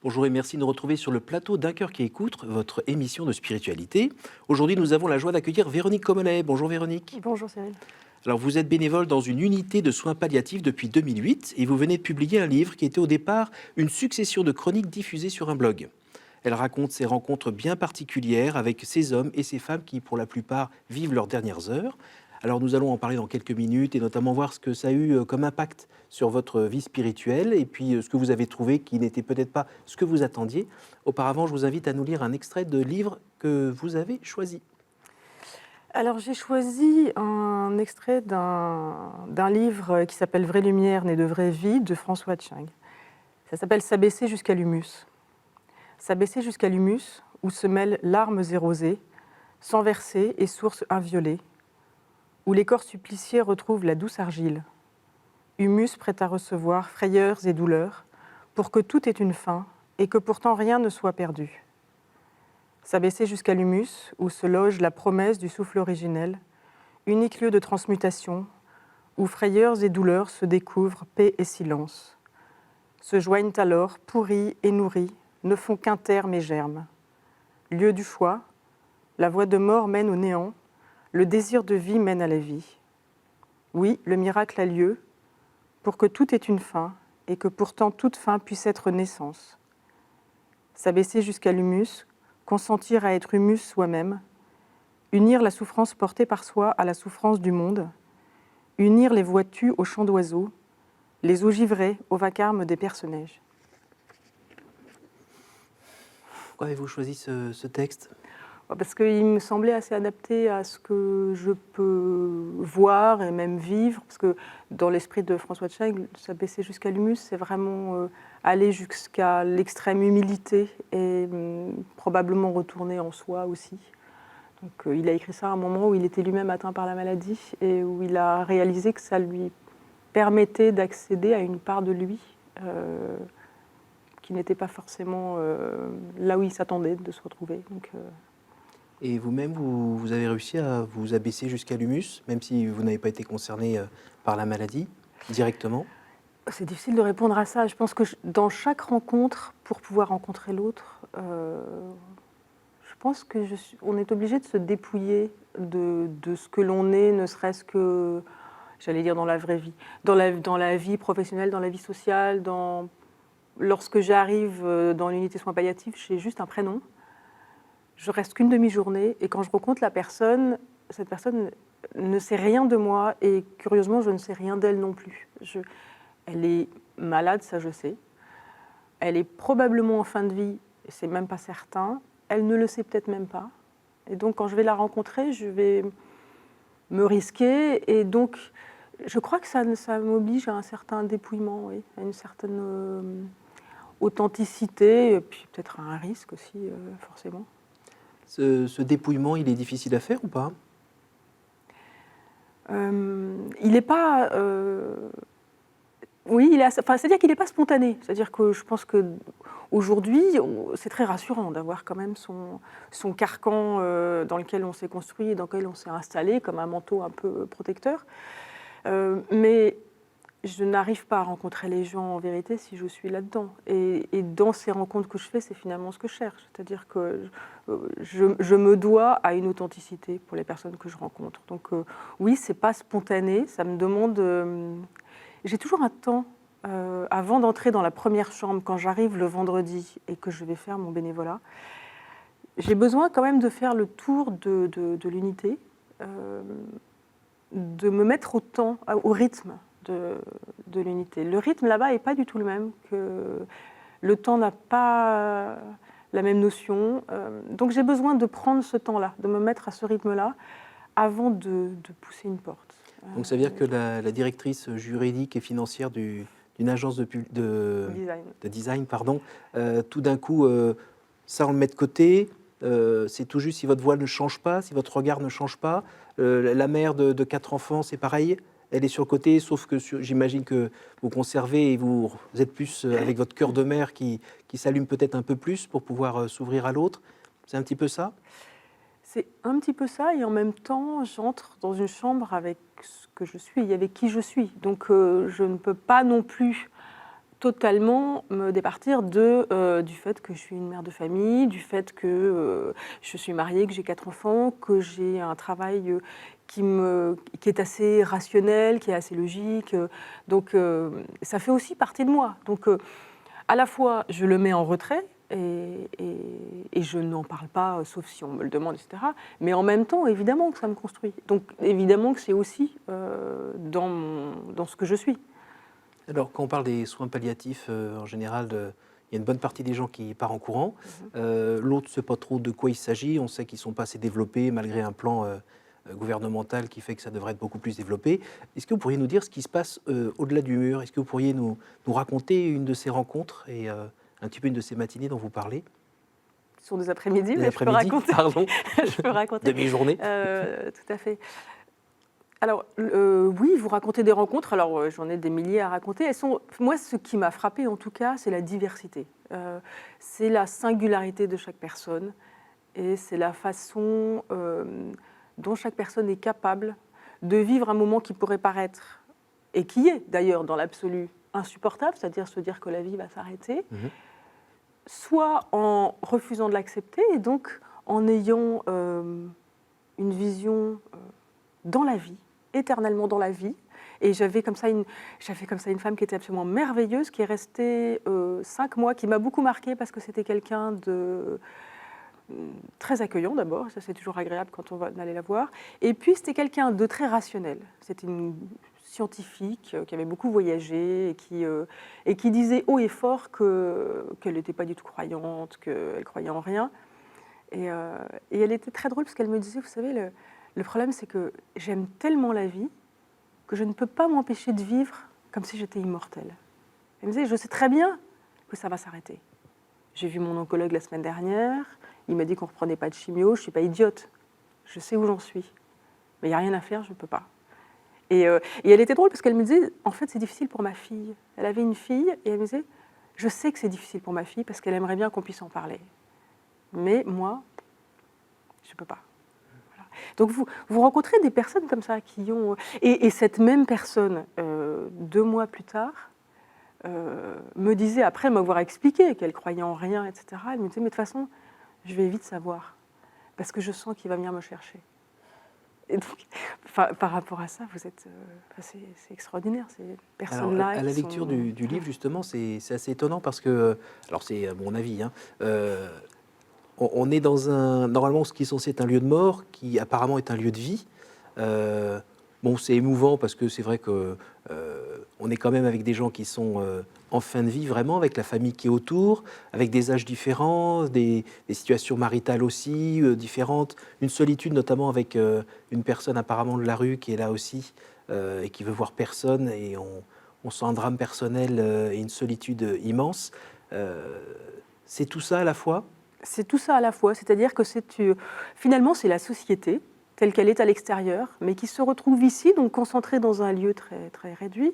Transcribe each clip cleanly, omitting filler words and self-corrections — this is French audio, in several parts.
Bonjour et merci de nous retrouver sur le plateau d'Un cœur qui écoute, votre émission de spiritualité. Aujourd'hui, nous avons la joie d'accueillir Véronique Comollet. Bonjour Véronique. Bonjour Cyril. Alors, vous êtes bénévole dans une unité de soins palliatifs depuis 2008 et vous venez de publier un livre qui était au départ une succession de chroniques diffusées sur un blog. Elle raconte ses rencontres bien particulières avec ces hommes et ces femmes qui, pour la plupart, vivent leurs dernières heures. Alors nous allons en parler dans quelques minutes et notamment voir ce que ça a eu comme impact sur votre vie spirituelle et puis ce que vous avez trouvé qui n'était peut-être pas ce que vous attendiez. Auparavant, je vous invite à nous lire un extrait de livre que vous avez choisi. Alors j'ai choisi un extrait d'un livre qui s'appelle Vraie lumière née de vraie vie de François Tching. Ça s'appelle S'abaisser jusqu'à l'humus. S'abaisser jusqu'à l'humus où se mêlent larmes et rosées, sang versé et sources inviolées, où les corps suppliciés retrouvent la douce argile. Humus prêt à recevoir frayeurs et douleurs, pour que tout ait une fin et que pourtant rien ne soit perdu. S'abaisser jusqu'à l'humus, où se loge la promesse du souffle originel, unique lieu de transmutation, où frayeurs et douleurs se découvrent, paix et silence. Se joignent alors, pourris et nourris, ne font qu'un terme et germent. Lieu du choix, la voie de mort mène au néant, le désir de vie mène à la vie. Oui, le miracle a lieu, pour que tout ait une fin, et que pourtant toute fin puisse être naissance. S'abaisser jusqu'à l'humus, consentir à être humus soi-même, unir la souffrance portée par soi à la souffrance du monde, unir les voix tues aux chants d'oiseaux, les eaux givrées au vacarme des personnages. Pourquoi avez-vous choisi ce texte ? Parce qu'il me semblait assez adapté à ce que je peux voir et même vivre, parce que dans l'esprit de François Tching, s'abaisser jusqu'à l'humus, c'est vraiment aller jusqu'à l'extrême humilité et probablement retourner en soi aussi. Donc, il a écrit ça à un moment où il était lui-même atteint par la maladie et où il a réalisé que ça lui permettait d'accéder à une part de lui qui n'était pas forcément là où il s'attendait de se retrouver. Donc, Et vous-même, vous avez réussi à vous abaisser jusqu'à l'humus, même si vous n'avez pas été concerné par la maladie directement ? C'est difficile de répondre à ça. Je pense que dans chaque rencontre, pour pouvoir rencontrer l'autre, je pense qu'on est obligé de se dépouiller de ce que l'on est, ne serait-ce que, j'allais dire, dans la vraie vie, dans la vie professionnelle, dans la vie sociale. Lorsque j'arrive dans l'unité soins palliatifs, j'ai juste un prénom. Je reste qu'une demi-journée et quand je rencontre la personne, cette personne ne sait rien de moi et curieusement, je ne sais rien d'elle non plus. Elle est malade, ça je sais. Elle est probablement en fin de vie, et c'est même pas certain. Elle ne le sait peut-être même pas. Et donc, quand je vais la rencontrer, je vais me risquer. Et donc, je crois que ça m'oblige à un certain dépouillement, oui, à une certaine authenticité, et puis peut-être à un risque aussi, forcément. Ce dépouillement, il est difficile à faire ou pas ? Il n'est pas... Oui, c'est-à-dire qu'il n'est pas spontané. C'est-à-dire que je pense qu'aujourd'hui, c'est très rassurant d'avoir quand même son carcan dans lequel on s'est construit et dans lequel on s'est installé, comme un manteau un peu protecteur. Mais je n'arrive pas à rencontrer les gens en vérité si je suis là-dedans. Et dans ces rencontres que je fais, c'est finalement ce que je cherche. C'est-à-dire que je me dois à une authenticité pour les personnes que je rencontre. Donc oui, c'est pas spontané. Ça me demande... J'ai toujours un temps avant d'entrer dans la première chambre, quand j'arrive le vendredi et que je vais faire mon bénévolat. J'ai besoin quand même de faire le tour de l'unité, de me mettre au rythme de l'unité. Le rythme là-bas n'est pas du tout le même, le temps n'a pas la même notion. Donc j'ai besoin de prendre ce temps-là, de me mettre à ce rythme-là avant de pousser une porte. Donc ça veut dire que la directrice juridique et financière d'une agence de design, tout d'un coup, ça on le met de côté, c'est tout juste si votre voix ne change pas, si votre regard ne change pas. La mère de 4 enfants, c'est pareil, elle est sur le côté, sauf que j'imagine que vous conservez et vous êtes plus avec votre cœur de mère qui s'allume peut-être un peu plus pour pouvoir s'ouvrir à l'autre. C'est un petit peu ça ? C'est un petit peu ça, et en même temps, j'entre dans une chambre avec ce que je suis et avec qui je suis. Donc je ne peux pas non plus totalement me départir du fait que je suis une mère de famille, du fait que je suis mariée, que j'ai 4 enfants, que j'ai un travail qui est assez rationnel, qui est assez logique. Donc ça fait aussi partie de moi. Donc à la fois, je le mets en retrait et je n'en parle pas, sauf si on me le demande, etc. Mais en même temps, évidemment que ça me construit. Donc évidemment que c'est aussi dans ce que je suis. Alors, quand on parle des soins palliatifs, en général, il y a une bonne partie des gens qui part en courant. L'autre ne sait pas trop de quoi il s'agit. On sait qu'ils ne sont pas assez développés, malgré un plan gouvernemental qui fait que ça devrait être beaucoup plus développé. Est-ce que vous pourriez nous dire ce qui se passe au-delà du mur? Est-ce que vous pourriez nous raconter une de ces rencontres et un petit peu une de ces matinées dont vous parlez? Ce sont des après-midi, Des mais je peux après-midi, raconter. pardon. Je peux raconter. Demi-journée. Tout à fait. Alors, oui, vous racontez des rencontres. Alors, j'en ai des milliers à raconter. Moi, ce qui m'a frappée, en tout cas, c'est la diversité. C'est la singularité de chaque personne. Et c'est la façon dont chaque personne est capable de vivre un moment qui pourrait paraître, et qui est d'ailleurs dans l'absolu insupportable, c'est-à-dire se dire que la vie va s'arrêter, soit en refusant de l'accepter, et donc en ayant une vision dans la vie, éternellement dans la vie. Et j'avais comme ça une femme qui était absolument merveilleuse, qui est restée 5 mois, qui m'a beaucoup marquée parce que c'était quelqu'un de très accueillant d'abord, ça c'est toujours agréable quand on va aller la voir. Et puis c'était quelqu'un de très rationnel. C'était une scientifique qui avait beaucoup voyagé et qui disait haut et fort qu'elle n'était pas du tout croyante, qu'elle croyait en rien. Et elle était très drôle parce qu'elle me disait, vous savez, le problème c'est que j'aime tellement la vie que je ne peux pas m'empêcher de vivre comme si j'étais immortelle. Elle me disait, je sais très bien que ça va s'arrêter. J'ai vu mon oncologue la semaine dernière, il m'a dit qu'on ne reprenait pas de chimio, je ne suis pas idiote, je sais où j'en suis. Mais il n'y a rien à faire, je ne peux pas. Et elle était drôle parce qu'elle me disait, en fait c'est difficile pour ma fille. Elle avait une fille et elle me disait, je sais que c'est difficile pour ma fille parce qu'elle aimerait bien qu'on puisse en parler. Mais moi, je ne peux pas. Voilà. Donc vous rencontrez des personnes comme ça qui ont... Et cette même personne, 2 mois plus tard, me disait, après m'avoir expliqué qu'elle croyait en rien, etc., elle me disait, mais de toute façon, je vais vite savoir, parce que je sens qu'il va venir me chercher. Et donc, par rapport à ça, vous êtes, c'est extraordinaire, ces personnes-là. Alors, à la lecture du livre, justement, c'est assez étonnant parce que, alors c'est à mon avis, hein, on est dans normalement ce qui est censé être un lieu de mort, qui apparemment est un lieu de vie. Bon, c'est émouvant parce que c'est vrai que on est quand même avec des gens qui sont en fin de vie, vraiment, avec la famille qui est autour, avec des âges différents, des situations maritales aussi différentes, une solitude notamment avec une personne apparemment de la rue qui est là aussi et qui veut voir personne, et on sent un drame personnel et une solitude immense. C'est tout ça à la fois? C'est tout ça à la fois, c'est-à-dire que finalement c'est la société telle qu'elle est à l'extérieur, mais qui se retrouve ici, donc concentrée dans un lieu très, très réduit.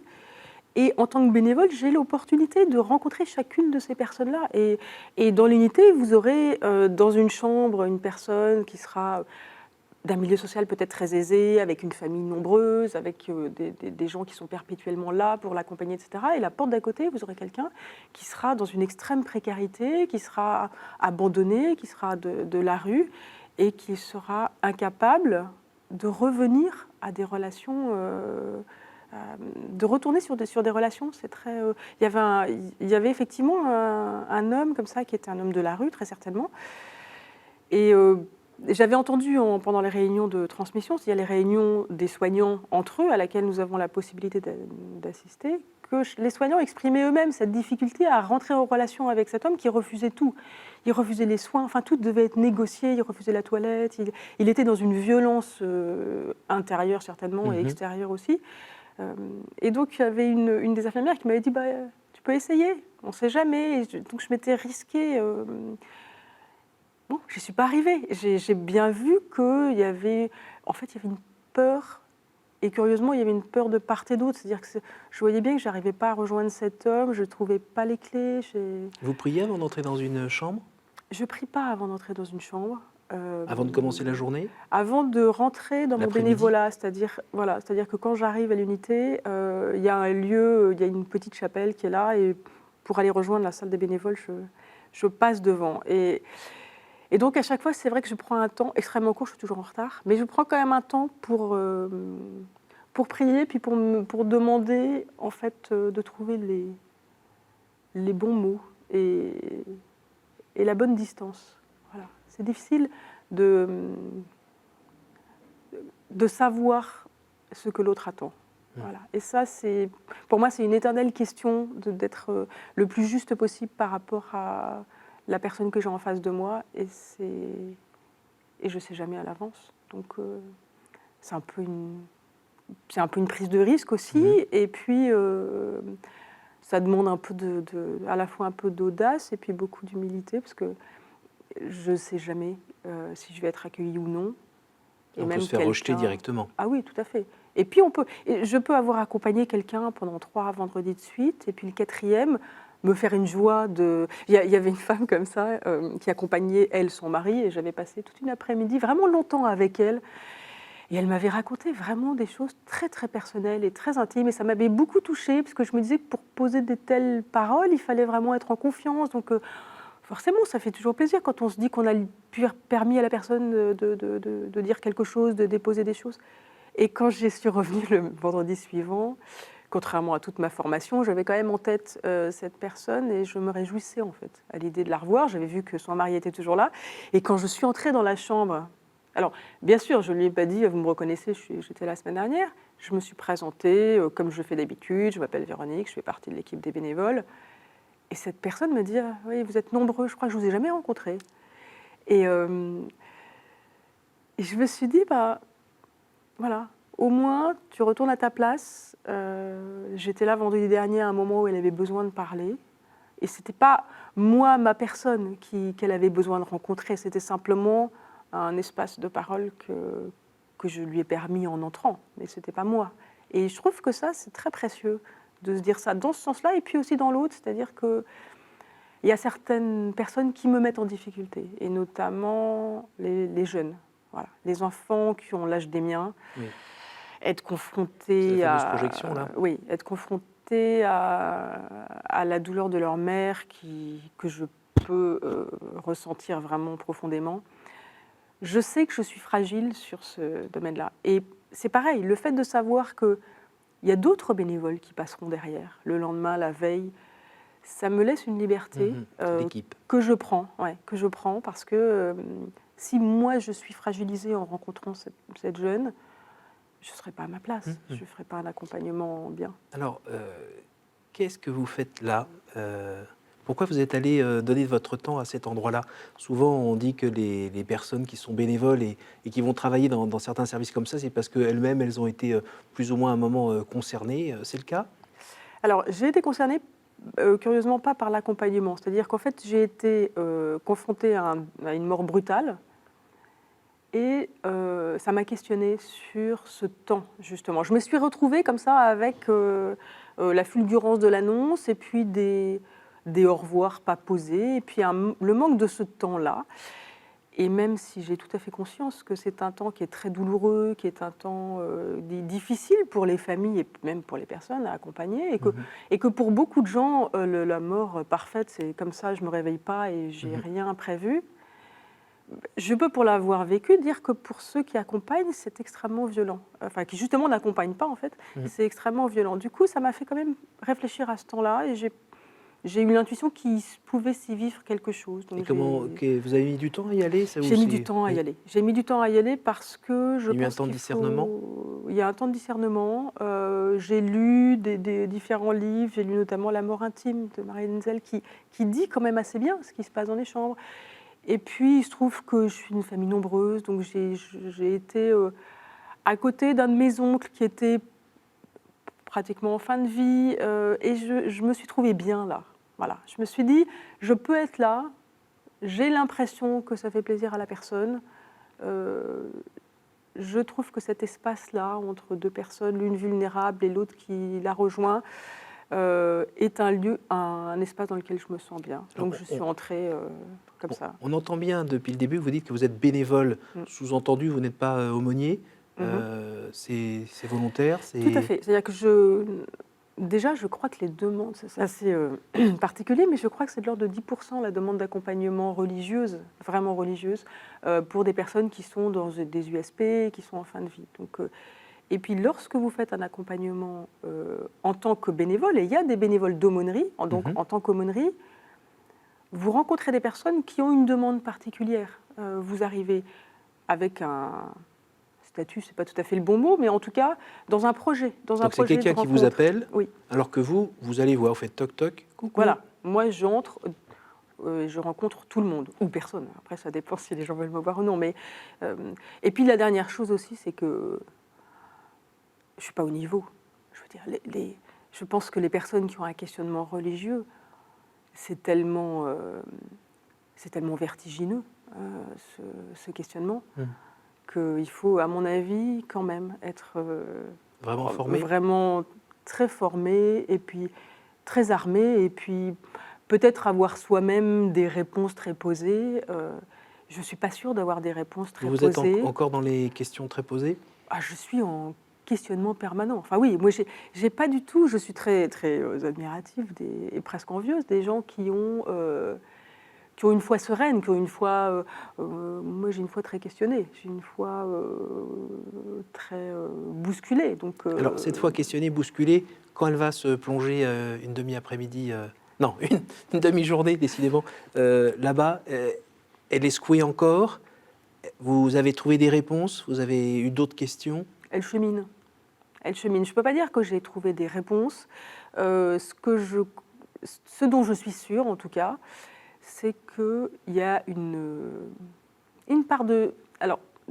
Et en tant que bénévole, j'ai l'opportunité de rencontrer chacune de ces personnes-là. Et dans l'unité, vous aurez dans une chambre une personne qui sera d'un milieu social peut-être très aisé, avec une famille nombreuse, avec des gens qui sont perpétuellement là pour l'accompagner, etc. Et la porte d'à côté, vous aurez quelqu'un qui sera dans une extrême précarité, qui sera abandonné, qui sera de la rue, et qui sera incapable de revenir à des relations, de retourner sur des relations. C'est très. Il y avait effectivement un homme comme ça qui était un homme de la rue, très certainement. Et j'avais entendu pendant les réunions de transmission, c'est-à-dire les réunions des soignants entre eux, à laquelle nous avons la possibilité d'assister, que les soignants exprimaient eux-mêmes cette difficulté à rentrer en relation avec cet homme qui refusait tout. Il refusait les soins, enfin tout devait être négocié, il refusait la toilette, il était dans une violence intérieure certainement et extérieure aussi. Et donc il y avait une des infirmières qui m'avait dit tu peux essayer, on ne sait jamais. Donc je m'étais risquée. Bon, je n'y suis pas arrivée. J'ai bien vu qu'il y avait, en fait, il y avait une peur. Et curieusement, il y avait une peur de part et d'autre. C'est-à-dire que je voyais bien que je n'arrivais pas à rejoindre cet homme, je ne trouvais pas les clés. Vous priez avant d'entrer dans une chambre? Je ne prie pas avant d'entrer dans une chambre. Avant de commencer la journée? Avant de rentrer dans mon bénévolat. C'est-à-dire que quand j'arrive à l'unité, il y a un lieu, il y a une petite chapelle qui est là. Et pour aller rejoindre la salle des bénévoles, je passe devant. Et donc, à chaque fois, c'est vrai que je prends un temps extrêmement court, je suis toujours en retard, mais je prends quand même un temps pour prier, puis pour demander, en fait, de trouver les bons mots et la bonne distance. Voilà. C'est difficile de savoir ce que l'autre attend. Voilà. Et ça, pour moi, c'est une éternelle question d'être le plus juste possible par rapport à la personne que j'ai en face de moi. Et je ne sais jamais à l'avance. Donc, c'est un peu une prise de risque aussi. Et puis, ça demande un peu à la fois un peu d'audace et puis beaucoup d'humilité, parce que je ne sais jamais si je vais être accueillie ou non. Et on peut se faire rejeter directement. Ah oui, tout à fait. Et puis, je peux avoir accompagné quelqu'un pendant 3 vendredis de suite, et puis le 4e, me faire une joie de... Il y avait une femme comme ça qui accompagnait, elle, son mari, et j'avais passé toute une après-midi vraiment longtemps avec elle. Et elle m'avait raconté vraiment des choses très, très personnelles et très intimes. Et ça m'avait beaucoup touchée, parce que je me disais que pour poser de telles paroles, il fallait vraiment être en confiance. Donc, forcément, ça fait toujours plaisir quand on se dit qu'on a permis à la personne de dire quelque chose, de déposer des choses. Et quand je suis revenue le vendredi suivant, contrairement à toute ma formation, j'avais quand même en tête cette personne et je me réjouissais en fait à l'idée de la revoir. J'avais vu que son mari était toujours là. Et quand je suis entrée dans la chambre, alors bien sûr, je ne lui ai pas dit « vous me reconnaissez, j'étais là la semaine dernière ». Je me suis présentée comme je fais d'habitude, je m'appelle Véronique, je fais partie de l'équipe des bénévoles. Et cette personne me dit « oui, vous êtes nombreux, je crois que je ne vous ai jamais rencontrés ». Et je me suis dit voilà, au moins tu retournes à ta place. J'étais là vendredi dernier à un moment où elle avait besoin de parler. Et ce n'était pas moi, ma personne, qu'elle avait besoin de rencontrer. C'était simplement un espace de parole que je lui ai permis en entrant. Mais ce n'était pas moi. Et je trouve que ça, c'est très précieux de se dire ça dans ce sens-là et puis aussi dans l'autre. C'est-à-dire qu'il y a certaines personnes qui me mettent en difficulté, et notamment les jeunes. Voilà, les enfants qui ont l'âge des miens, oui. Être confrontés être confrontés à la douleur de leur mère que je peux ressentir vraiment profondément. Je sais que je suis fragile sur ce domaine-là. Et c'est pareil, le fait de savoir qu'il y a d'autres bénévoles qui passeront derrière, le lendemain, la veille, ça me laisse une liberté que je prends, parce que si moi je suis fragilisée en rencontrant cette jeune, je ne serai pas à ma place, je ne ferai pas un accompagnement bien. Alors, qu'est-ce que vous faites là Pourquoi vous êtes allé donner votre temps à cet endroit-là? Souvent, on dit que les personnes qui sont bénévoles et qui vont travailler dans certains services comme ça, c'est parce qu'elles-mêmes, elles ont été plus ou moins à un moment concernées. C'est le cas? Alors, j'ai été concernée curieusement pas par l'accompagnement. C'est-à-dire qu'en fait, j'ai été confrontée à une mort brutale. Et ça m'a questionnée sur ce temps, justement. Je me suis retrouvée comme ça avec la fulgurance de l'annonce et puis des au revoir pas posés, et puis le manque de ce temps-là. Et même si j'ai tout à fait conscience que c'est un temps qui est très douloureux, qui est un temps difficile pour les familles et même pour les personnes à accompagner, et que pour beaucoup de gens, la mort parfaite, c'est comme ça, je ne me réveille pas et j'ai rien prévu. Je peux, pour l'avoir vécu, dire que pour ceux qui accompagnent, c'est extrêmement violent. Enfin, qui justement n'accompagnent pas, en fait, c'est extrêmement violent. Du coup, ça m'a fait quand même réfléchir à ce temps-là, et j'ai eu l'intuition qu'il pouvait s'y vivre quelque chose. Donc vous avez mis du temps à y aller? J'ai mis du temps à y aller. J'ai mis du temps à y aller parce que je pense qu'il y a eu un temps de discernement. Il y a un temps de discernement. J'ai lu des différents livres. J'ai lu notamment La mort intime de Marie Henzel qui dit quand même assez bien ce qui se passe dans les chambres. Et puis, il se trouve que je suis une famille nombreuse, donc j'ai été à côté d'un de mes oncles qui était pratiquement en fin de vie, et je me suis trouvée bien là. Voilà. Je me suis dit, je peux être là, j'ai l'impression que ça fait plaisir à la personne. Je trouve que cet espace-là, entre deux personnes, l'une vulnérable et l'autre qui la rejoint, est un lieu, un espace dans lequel je me sens bien. Donc je suis entrée comme ça. On entend bien depuis le début, vous dites que vous êtes bénévole, sous-entendu, vous n'êtes pas aumônier, c'est volontaire. Tout à fait, c'est-à-dire que Déjà, je crois que les demandes, c'est assez particulier, mais je crois que c'est de l'ordre de 10% la demande d'accompagnement religieuse, vraiment religieuse, pour des personnes qui sont dans des USP, qui sont en fin de vie. Donc, et puis, lorsque vous faites un accompagnement en tant que bénévole, et il y a des bénévoles d'aumônerie, donc en tant qu'aumônerie, vous rencontrez des personnes qui ont une demande particulière. Vous arrivez avec un statut, c'est pas tout à fait le bon mot, mais en tout cas, dans un projet. Dans un Donc c'est projet quelqu'un de qui vous rencontre. appelle, Oui. alors que vous allez voir, vous faites toc toc, coucou. Voilà, moi j'entre, je rencontre tout le monde, ou personne. Après, ça dépend si les gens veulent me voir ou non. Mais, et puis la dernière chose aussi, c'est que je ne suis pas au niveau. Je veux dire, je pense que les personnes qui ont un questionnement religieux, c'est tellement vertigineux, ce questionnement, qu'il faut, à mon avis, quand même être Vraiment formé. vraiment très formé, et puis très armé, et puis peut-être avoir soi-même des réponses très posées. Je ne suis pas sûre d'avoir des réponses très Vous posées. êtes encore dans les questions très posées? Je suis en questionnement permanent. Enfin oui, moi j'ai pas du tout, je suis très, très admirative et presque envieuse des gens qui ont une foi sereine, qui ont une foi... moi j'ai une foi très questionnée, j'ai une foi très bousculée. Donc, Alors cette fois questionnée, bousculée, quand elle va se plonger une demi-après-midi, non, une demi-journée décidément, là-bas, elle est secouée encore. Vous avez trouvé des réponses? Vous avez eu d'autres questions? elle chemine. Elle chemine. Je ne peux pas dire que j'ai trouvé des réponses. Ce dont je suis sûre, en tout cas, c'est qu'il y a une part de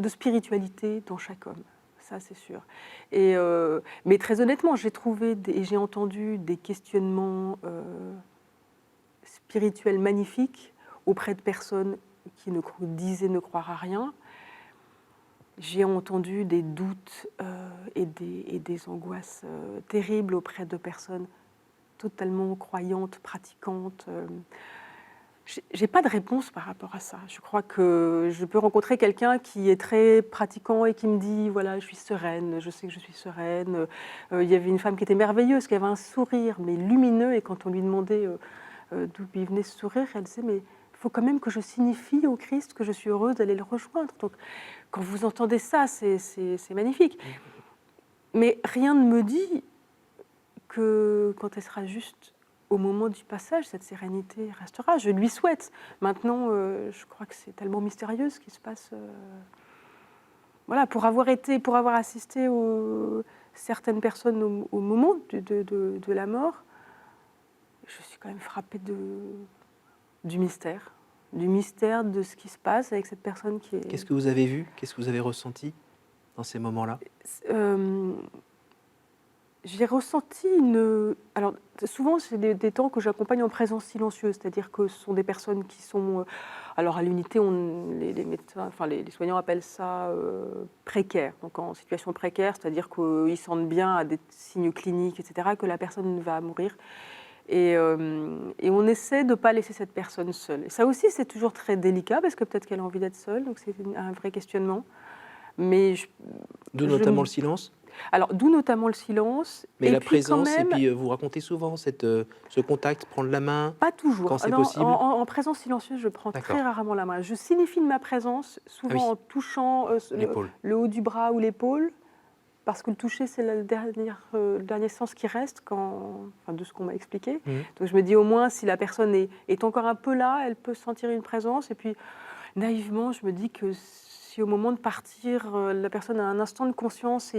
spiritualité dans chaque homme. Ça, c'est sûr. Mais très honnêtement, j'ai entendu des questionnements spirituels magnifiques auprès de personnes qui disaient ne croire à rien. J'ai entendu des doutes et des angoisses terribles auprès de personnes totalement croyantes, pratiquantes. J'ai pas de réponse par rapport à ça. Je crois que je peux rencontrer quelqu'un qui est très pratiquant et qui me dit voilà, je suis sereine, je sais que je suis sereine. Il y avait une femme qui était merveilleuse, qui avait un sourire mais lumineux, et quand on lui demandait d'où lui venait ce sourire, elle disait mais il faut quand même que je signifie au Christ que je suis heureuse d'aller le rejoindre. Donc quand vous entendez ça, c'est magnifique. Mais rien ne me dit que quand elle sera juste au moment du passage, cette sérénité restera. Je lui souhaite. Maintenant, je crois que c'est tellement mystérieux ce qui se passe. Voilà, pour avoir assisté certaines personnes au moment de la mort, je suis quand même frappée du mystère de ce qui se passe avec cette personne qui est... Qu'est-ce que vous avez vu? Qu'est-ce que vous avez ressenti dans ces moments-là? J'ai ressenti Alors, souvent, c'est des temps que j'accompagne en présence silencieuse, c'est-à-dire que ce sont des personnes qui sont... Alors, à l'unité, les médecins, enfin, les soignants appellent ça précaire, donc en situation précaire, c'est-à-dire qu'ils sentent bien à des signes cliniques, etc., que la personne va mourir. Et on essaie de ne pas laisser cette personne seule. Et ça aussi, c'est toujours très délicat, parce que peut-être qu'elle a envie d'être seule, donc c'est un vrai questionnement. Mais D'où notamment le silence? Alors, d'où notamment le silence. Mais et la puis, présence, quand même, et puis vous racontez souvent ce contact, prendre la main? pas toujours. Quand c'est Non, possible? en présence silencieuse, je prends très rarement la main. Je signifie de ma présence, souvent en touchant le haut du bras ou l'épaule, parce que le toucher, c'est le dernier sens qui reste, de ce qu'on m'a expliqué. Donc je me dis, au moins, si la personne est encore un peu là, elle peut sentir une présence. Et puis, naïvement, je me dis que si au moment de partir, la personne a un instant de conscience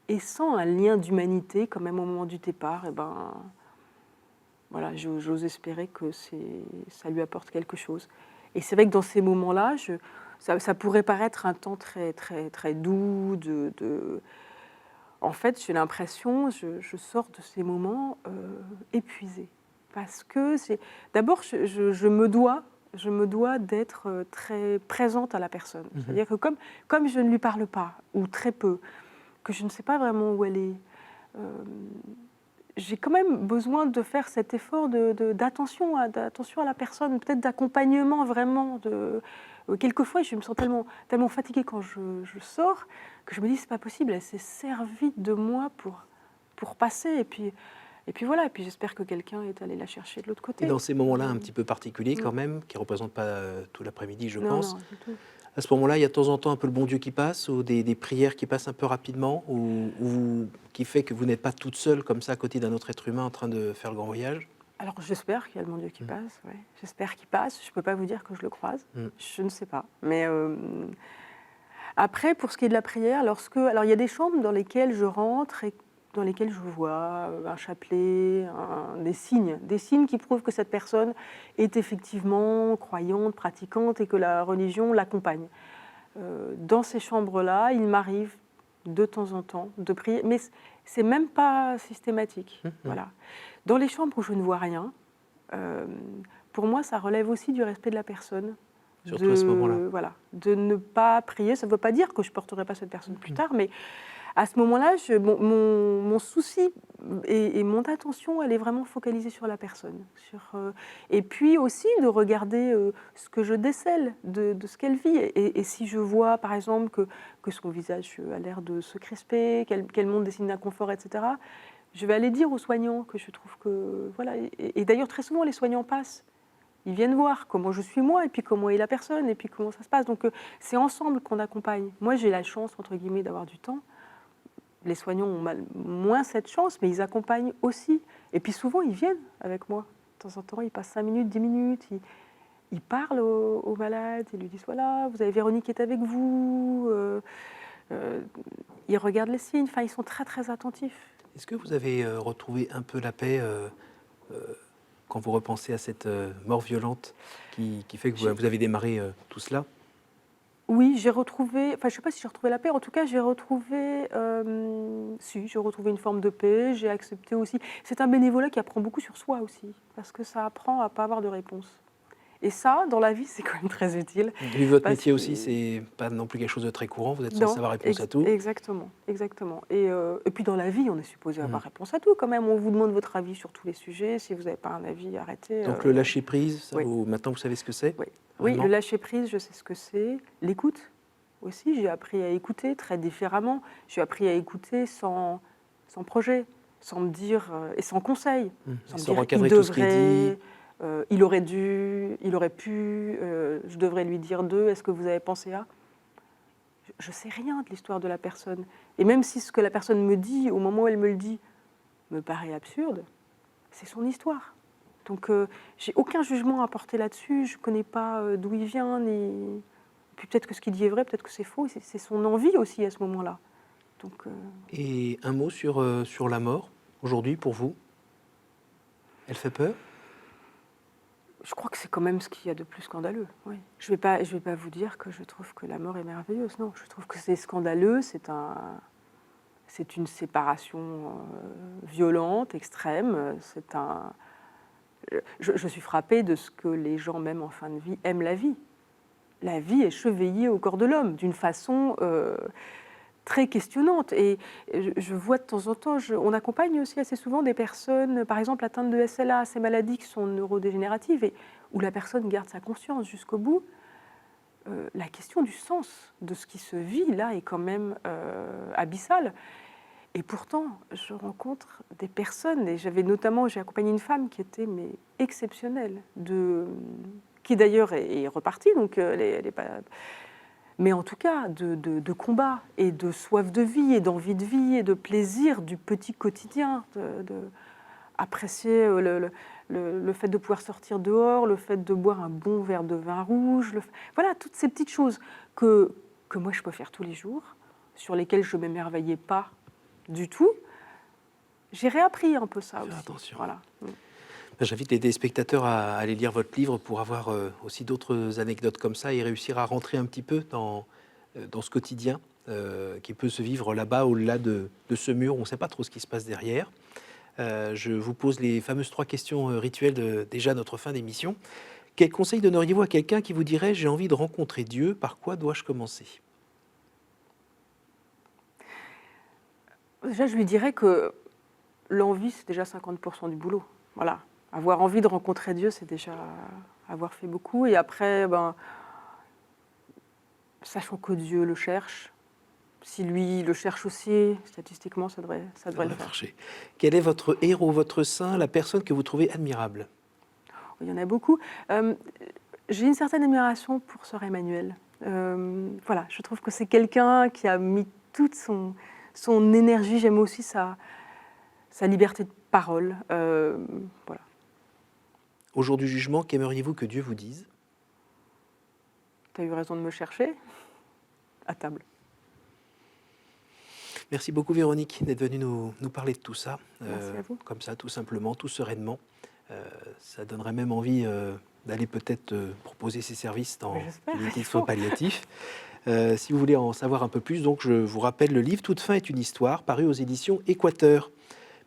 et sent un lien d'humanité, quand même au moment du départ, et ben... Voilà, j'ose espérer que ça lui apporte quelque chose. Et c'est vrai que dans ces moments-là, ça pourrait paraître un temps très, très, très doux. En fait, j'ai l'impression, je sors de ces moments épuisée. Parce que d'abord, je me dois d'être très présente à la personne. C'est-à-dire que comme je ne lui parle pas, ou très peu, que je ne sais pas vraiment où elle est, j'ai quand même besoin de faire cet effort d'attention à la personne, peut-être d'accompagnement vraiment. Quelquefois, je me sens tellement fatiguée quand je sors que je me dis c'est pas possible, elle s'est servie de moi pour pour passer. Et puis voilà, et puis j'espère que quelqu'un est allé la chercher de l'autre côté. Et dans ces moments-là un petit peu particuliers quand même, qui ne représentent pas tout l'après-midi, je pense, Non, du tout. à ce moment-là, il y a de temps en temps un peu le bon Dieu qui passe, ou des prières qui passent un peu rapidement, ou qui fait que vous n'êtes pas toute seule comme ça à côté d'un autre être humain en train de faire le grand voyage. Alors j'espère qu'il y a le bon Dieu qui passe, ouais. J'espère qu'il passe, je ne peux pas vous dire que je le croise, je ne sais pas. Mais après, pour ce qui est de la prière, alors il y a des chambres dans lesquelles je rentre et dans lesquelles je vois un chapelet, des signes qui prouvent que cette personne est effectivement croyante, pratiquante et que la religion l'accompagne. Dans ces chambres-là, il m'arrive de temps en temps de prier, mais c'est même pas systématique. Voilà. Dans les chambres où je ne vois rien, pour moi, ça relève aussi du respect de la personne. Surtout à ce moment-là. Voilà, de ne pas prier. Ça ne veut pas dire que je ne porterai pas cette personne plus tard, mais à ce moment-là, mon souci et mon attention, elle est vraiment focalisée sur la personne. Et puis aussi de regarder ce que je décèle de ce qu'elle vit. Et si je vois, par exemple, que son visage a l'air de se crisper, qu'elle montre des signes d'inconfort, etc., je vais aller dire aux soignants que je trouve que... Voilà. Et d'ailleurs, très souvent, les soignants passent. Ils viennent voir comment je suis moi, et puis comment est la personne, et puis comment ça se passe. Donc c'est ensemble qu'on accompagne. Moi, j'ai la chance, entre guillemets, d'avoir du temps. Les soignants ont moins cette chance, mais ils accompagnent aussi. Et puis souvent, ils viennent avec moi. De temps en temps, ils passent 5 minutes, 10 minutes, ils parlent aux malades, ils lui disent, voilà, vous avez Véronique qui est avec vous. Ils regardent les signes, enfin, ils sont très, très attentifs. Est-ce que vous avez retrouvé un peu la paix quand vous repensez à cette mort violente qui fait que vous avez démarré tout cela? Oui, j'ai retrouvé, enfin je ne sais pas si j'ai retrouvé la paix, en tout cas j'ai retrouvé une forme de paix, j'ai accepté aussi. C'est un bénévolat qui apprend beaucoup sur soi aussi, parce que ça apprend à ne pas avoir de réponse. Et ça, dans la vie, c'est quand même très utile. Vu votre métier aussi, c'est pas non plus quelque chose de très courant, vous êtes censé avoir réponse à tout. Exactement, exactement. Et puis dans la vie, on est supposé avoir réponse à tout quand même. On vous demande votre avis sur tous les sujets. Si vous n'avez pas un avis, arrêtez. Donc le lâcher-prise, ça, oui. Maintenant vous savez ce que c'est? Oui, le lâcher-prise, je sais ce que c'est. L'écoute aussi, j'ai appris à écouter très différemment. J'ai appris à écouter sans projet, sans me dire, et sans conseil. Sans recadrer tout ce qu'il dit. Il aurait dû, il aurait pu, je devrais lui dire d'eux, est-ce que vous avez pensé à... Je ne sais rien de l'histoire de la personne. Et même si ce que la personne me dit, au moment où elle me le dit, me paraît absurde, c'est son histoire. Donc, j'ai aucun jugement à porter là-dessus. Je ne connais pas d'où il vient, ni... Puis peut-être que ce qu'il dit est vrai, peut-être que c'est faux. C'est son envie aussi à ce moment-là. Donc, Et un mot sur la mort, aujourd'hui, pour vous? Elle fait peur? Je crois que c'est quand même ce qu'il y a de plus scandaleux. Oui. Je vais pas vous dire que je trouve que la mort est merveilleuse. Non, je trouve que c'est scandaleux. C'est une séparation violente, extrême. Je suis frappée de ce que les gens, même en fin de vie, aiment la vie. La vie est chevillée au corps de l'homme d'une façon très questionnante. Et je vois de temps en temps, on accompagne aussi assez souvent des personnes, par exemple atteintes de SLA, ces maladies qui sont neurodégénératives, et où la personne garde sa conscience jusqu'au bout. La question du sens de ce qui se vit là est quand même abyssale. Et pourtant, je rencontre des personnes, et j'ai accompagné une femme qui était exceptionnelle, qui d'ailleurs est repartie, donc elle est pas... Mais en tout cas, de combat et de soif de vie et d'envie de vie et de plaisir du petit quotidien, apprécier le fait de pouvoir sortir dehors, le fait de boire un bon verre de vin rouge, voilà, toutes ces petites choses que moi je peux faire tous les jours, sur lesquelles je ne m'émerveillais pas du tout. J'ai réappris un peu ça aussi. Attention. Voilà. J'invite les téléspectateurs à aller lire votre livre pour avoir aussi d'autres anecdotes comme ça et réussir à rentrer un petit peu dans ce quotidien qui peut se vivre là-bas, au-delà de ce mur. On ne sait pas trop ce qui se passe derrière. Je vous pose les fameuses 3 questions rituelles déjà notre fin d'émission. Quel conseil donneriez-vous à quelqu'un qui vous dirait « J'ai envie de rencontrer Dieu, par quoi dois-je commencer ?» Déjà, je lui dirais que l'envie, c'est déjà 50% du boulot. Voilà. Avoir envie de rencontrer Dieu, c'est déjà avoir fait beaucoup. Et après, sachant que Dieu le cherche, si lui le cherche aussi, statistiquement, ça devrait Ça le va faire. marcher. Quel est votre héros, votre saint, la personne que vous trouvez admirable? Il y en a beaucoup. J'ai une certaine admiration pour Sœur Emmanuel. Voilà, je trouve que c'est quelqu'un qui a mis toute son énergie. J'aime aussi sa liberté de parole. Voilà. Au jour du jugement, qu'aimeriez-vous que Dieu vous dise? Tu as eu raison de me chercher à table. Merci beaucoup Véronique d'être venue nous parler de tout ça. Merci à vous. Comme ça, tout simplement, tout sereinement. Ça donnerait même envie d'aller peut-être proposer ses services dans J'espère, l'unité il de soins faut. palliatifs. Si vous voulez en savoir un peu plus, donc je vous rappelle le livre Toute fin est une histoire, paru aux éditions Équateur.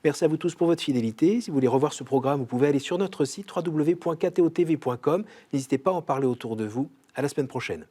Merci à vous tous pour votre fidélité. Si vous voulez revoir ce programme, vous pouvez aller sur notre site www.ktotv.com. N'hésitez pas à en parler autour de vous. À la semaine prochaine.